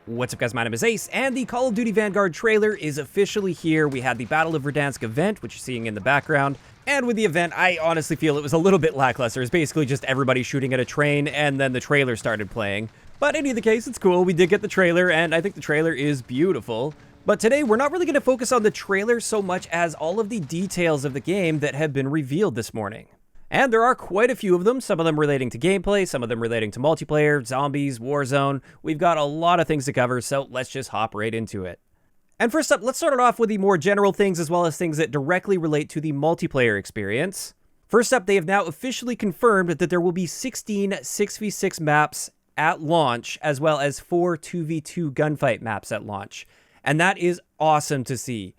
What's up guys, my name is Ace, and the Call of Duty Vanguard trailer is officially here. We had the Battle of Verdansk event, which you're seeing in the background, and with the event, I honestly feel it was a little bit lackluster. It's basically just everybody shooting at a train, and then the trailer started playing. But in either case, it's cool. We did get the trailer, and I think the trailer is beautiful. But today, we're not really going to focus on the trailer so much as all of the details of the game that have been revealed this morning. And there are quite a few of them, some of them relating to gameplay, some of them relating to multiplayer, zombies, Warzone. We've got a lot of things to cover, so let's just hop right into it. And first up, let's start it off with the more general things as well as things that directly relate to the multiplayer experience. First up, they have now officially confirmed that there will be 16 6v6 maps at launch, as well as 4 2v2 gunfight maps at launch. And that is awesome to see.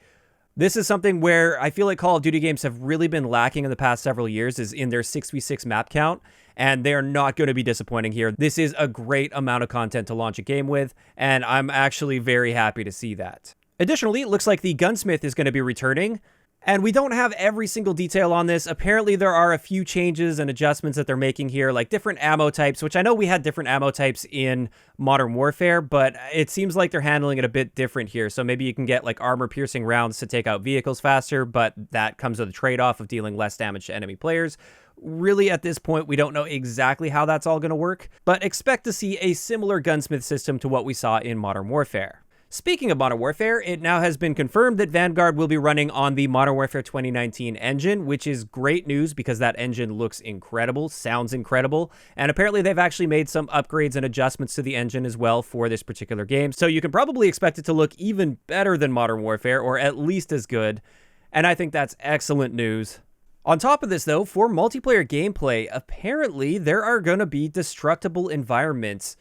This is something where I feel like Call of Duty games have really been lacking in the past several years, is in their 6v6 map count, and they are not going to be disappointing here. This is a great amount of content to launch a game with, and I'm actually very happy to see that. Additionally, it looks like the gunsmith is going to be returning, and we don't have every single detail on this. Apparently, there are a few changes and adjustments that they're making here, like different ammo types, which I know we had different ammo types in Modern Warfare, but it seems like they're handling it a bit different here. So maybe you can get like armor-piercing rounds to take out vehicles faster, but that comes with a trade-off of dealing less damage to enemy players. Really, at this point, we don't know exactly how that's all going to work, but expect to see a similar gunsmith system to what we saw in Modern Warfare. Speaking of Modern Warfare, it now has been confirmed that Vanguard will be running on the Modern Warfare 2019 engine, which is great news because that engine looks incredible, sounds incredible, and apparently they've actually made some upgrades and adjustments to the engine as well for this particular game, so you can probably expect it to look even better than Modern Warfare, or at least as good, and I think that's excellent news. On top of this though, for multiplayer gameplay, apparently there are going to be destructible environments,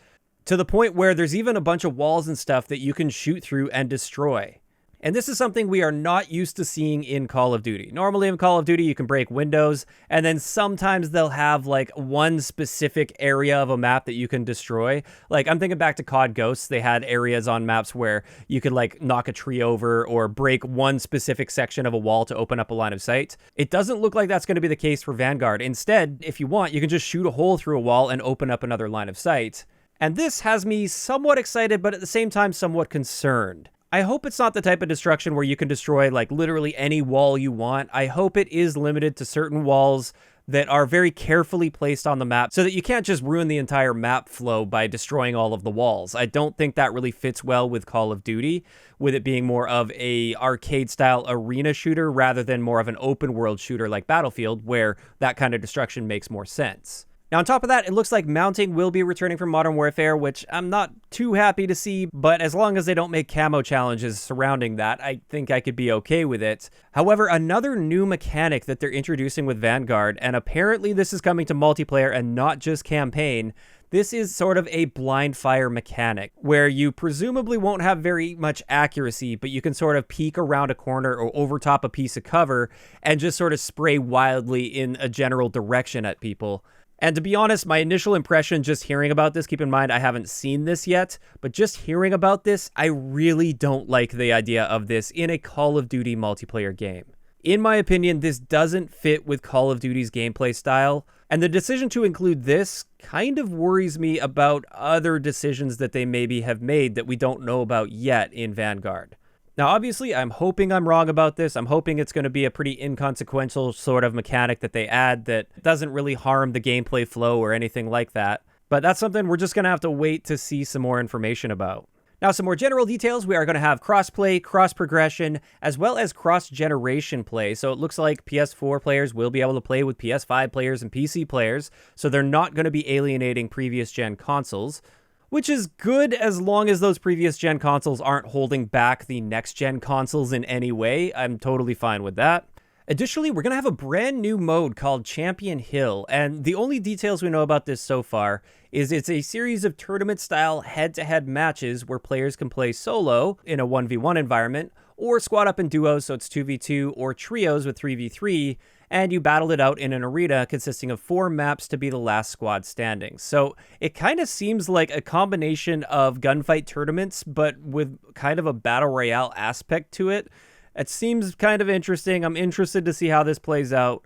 to the point where there's even a bunch of walls and stuff that you can shoot through and destroy. And this is something we are not used to seeing in Call of Duty. Normally in Call of Duty, you can break windows, and then sometimes they'll have like one specific area of a map that you can destroy. Like I'm thinking back to COD Ghosts, they had areas on maps where you could like knock a tree over or break one specific section of a wall to open up a line of sight. It doesn't look like that's going to be the case for Vanguard. Instead, if you want, you can just shoot a hole through a wall and open up another line of sight. And this has me somewhat excited, but at the same time somewhat concerned. I hope it's not the type of destruction where you can destroy like literally any wall you want. I hope it is limited to certain walls that are very carefully placed on the map so that you can't just ruin the entire map flow by destroying all of the walls. I don't think that really fits well with Call of Duty, with it being more of a arcade-style arena shooter rather than more of an open-world shooter like Battlefield, where that kind of destruction makes more sense. Now, on top of that, it looks like mounting will be returning from Modern Warfare, which I'm not too happy to see, but as long as they don't make camo challenges surrounding that, I think I could be okay with it. However, another new mechanic that they're introducing with Vanguard, and apparently this is coming to multiplayer and not just campaign, this is sort of a blind fire mechanic, where you presumably won't have very much accuracy, but you can sort of peek around a corner or overtop a piece of cover and just sort of spray wildly in a general direction at people. And to be honest, my initial impression just hearing about this, keep in mind I haven't seen this yet, but just hearing about this, I really don't like the idea of this in a Call of Duty multiplayer game. In my opinion, this doesn't fit with Call of Duty's gameplay style, and the decision to include this kind of worries me about other decisions that they maybe have made that we don't know about yet in Vanguard. Now, obviously, I'm hoping I'm wrong about this. I'm hoping it's going to be a pretty inconsequential sort of mechanic that they add that doesn't really harm the gameplay flow or anything like that. But that's something we're just going to have to wait to see some more information about. Now, some more general details. We are going to have cross-play, cross-progression, as well as cross-generation play. So it looks like PS4 players will be able to play with PS5 players and PC players. So they're not going to be alienating previous-gen consoles, which is good as long as those previous-gen consoles aren't holding back the next-gen consoles in any way. I'm totally fine with that. Additionally, we're going to have a brand new mode called Champion Hill, and the only details we know about this so far is it's a series of tournament-style head-to-head matches where players can play solo in a 1v1 environment, or squad up in duos, so it's 2v2, or trios with 3v3, and you battle it out in an arena consisting of 4 maps to be the last squad standing. So it kind of seems like a combination of gunfight tournaments, but with kind of a battle royale aspect to it. It seems kind of interesting. I'm interested to see how this plays out.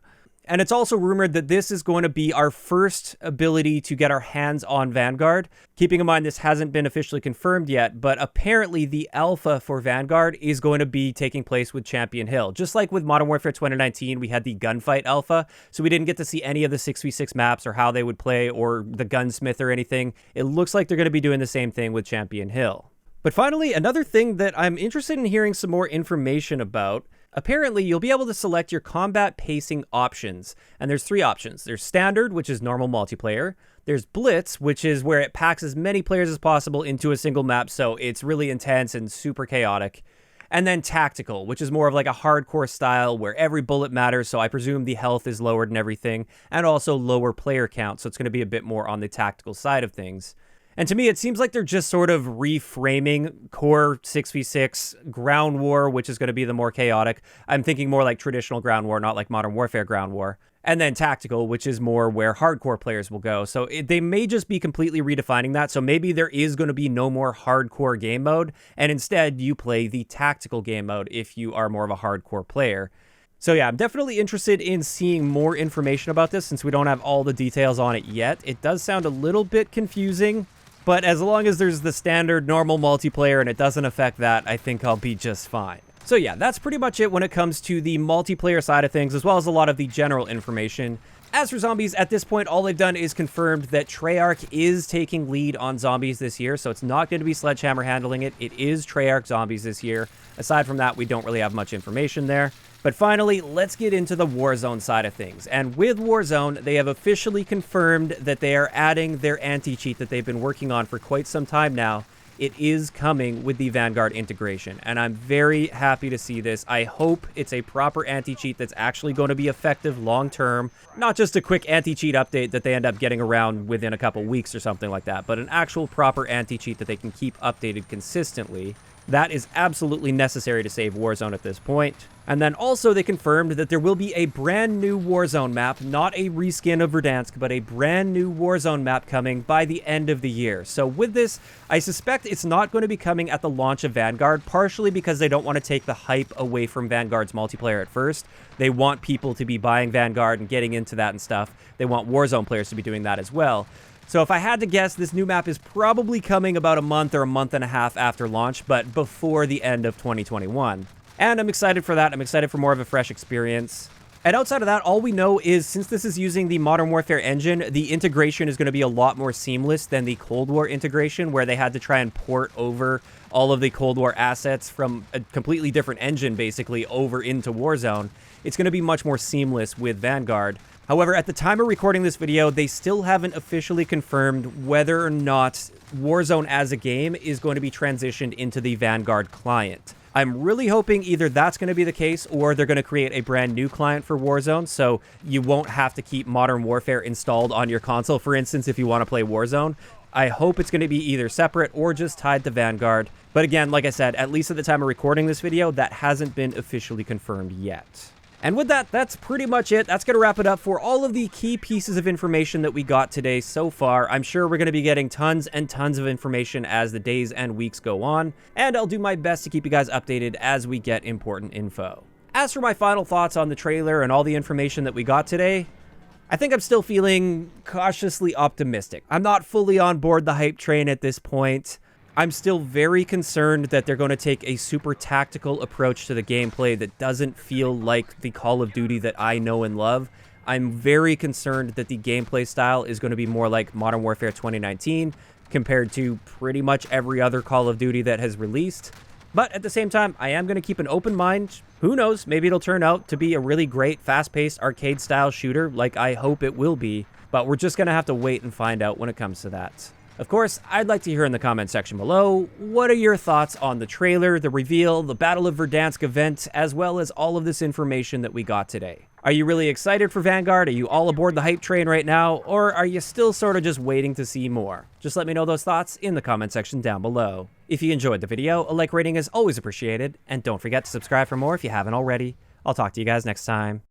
And it's also rumored that this is going to be our first ability to get our hands on Vanguard. Keeping in mind this hasn't been officially confirmed yet, but apparently the alpha for Vanguard is going to be taking place with Champion Hill. Just like with Modern Warfare 2019, we had the gunfight alpha, so we didn't get to see any of the 6v6 maps or how they would play or the gunsmith or anything. It looks like they're going to be doing the same thing with Champion Hill. But finally, another thing that I'm interested in hearing some more information about. Apparently, you'll be able to select your combat pacing options, and there's 3 options. There's Standard, which is normal multiplayer. There's Blitz, which is where it packs as many players as possible into a single map, so it's really intense and super chaotic. And then Tactical, which is more of like a hardcore style where every bullet matters, so I presume the health is lowered and everything, and also lower player count, so it's going to be a bit more on the tactical side of things. And to me, it seems like they're just sort of reframing core 6v6 ground war, which is going to be the more chaotic. I'm thinking more like traditional ground war, not like Modern Warfare ground war. And then Tactical, which is more where hardcore players will go. So they may just be completely redefining that. So maybe there is going to be no more hardcore game mode. And instead, you play the tactical game mode if you are more of a hardcore player. So yeah, I'm definitely interested in seeing more information about this since we don't have all the details on it yet. It does sound a little bit confusing. But as long as there's the standard normal multiplayer and it doesn't affect that, I think I'll be just fine. So yeah, that's pretty much it when it comes to the multiplayer side of things, as well as a lot of the general information. As for zombies, at this point, all they've done is confirmed that Treyarch is taking lead on zombies this year, so it's not going to be Sledgehammer handling it. It is Treyarch zombies this year. Aside from that, we don't really have much information there. But finally, let's get into the Warzone side of things. And with Warzone, they have officially confirmed that they are adding their anti-cheat that they've been working on for quite some time now. It is coming with the Vanguard integration, and I'm very happy to see this. I hope it's a proper anti-cheat that's actually going to be effective long-term, not just a quick anti-cheat update that they end up getting around within a couple weeks or something like that, but an actual proper anti-cheat that they can keep updated consistently. That is absolutely necessary to save Warzone at this point. And then also they confirmed that there will be a brand new Warzone map, not a reskin of Verdansk, but a brand new Warzone map coming by the end of the year. So with this, I suspect it's not going to be coming at the launch of Vanguard, partially because they don't want to take the hype away from Vanguard's multiplayer at first. They want people to be buying Vanguard and getting into that and stuff. They want Warzone players to be doing that as well. So if I had to guess, this new map is probably coming about a month or a month and a half after launch, but before the end of 2021. And I'm excited for that. I'm excited for more of a fresh experience. And outside of that, all we know is since this is using the Modern Warfare engine, the integration is going to be a lot more seamless than the Cold War integration, where they had to try and port over all of the Cold War assets from a completely different engine, basically, over into Warzone. It's going to be much more seamless with Vanguard. However, at the time of recording this video, they still haven't officially confirmed whether or not Warzone as a game is going to be transitioned into the Vanguard client. I'm really hoping either that's going to be the case or they're going to create a brand new client for Warzone, so you won't have to keep Modern Warfare installed on your console, for instance, if you want to play Warzone. I hope it's going to be either separate or just tied to Vanguard. But again, like I said, at least at the time of recording this video, that hasn't been officially confirmed yet. And with that, that's pretty much it. That's going to wrap it up for all of the key pieces of information that we got today so far. I'm sure we're going to be getting tons and tons of information as the days and weeks go on, and I'll do my best to keep you guys updated as we get important info. As for my final thoughts on the trailer and all the information that we got today, I think I'm still feeling cautiously optimistic. I'm not fully on board the hype train at this point. I'm still very concerned that they're going to take a super tactical approach to the gameplay that doesn't feel like the Call of Duty that I know and love. I'm very concerned that the gameplay style is going to be more like Modern Warfare 2019 compared to pretty much every other Call of Duty that has released. But at the same time, I am going to keep an open mind. Who knows? Maybe it'll turn out to be a really great, fast-paced, arcade-style shooter like I hope it will be. But we're just going to have to wait and find out when it comes to that. Of course, I'd like to hear in the comment section below, what are your thoughts on the trailer, the reveal, the Battle of Verdansk event, as well as all of this information that we got today? Are you really excited for Vanguard? Are you all aboard the hype train right now? Or are you still sort of just waiting to see more? Just let me know those thoughts in the comment section down below. If you enjoyed the video, a like rating is always appreciated, and don't forget to subscribe for more if you haven't already. I'll talk to you guys next time.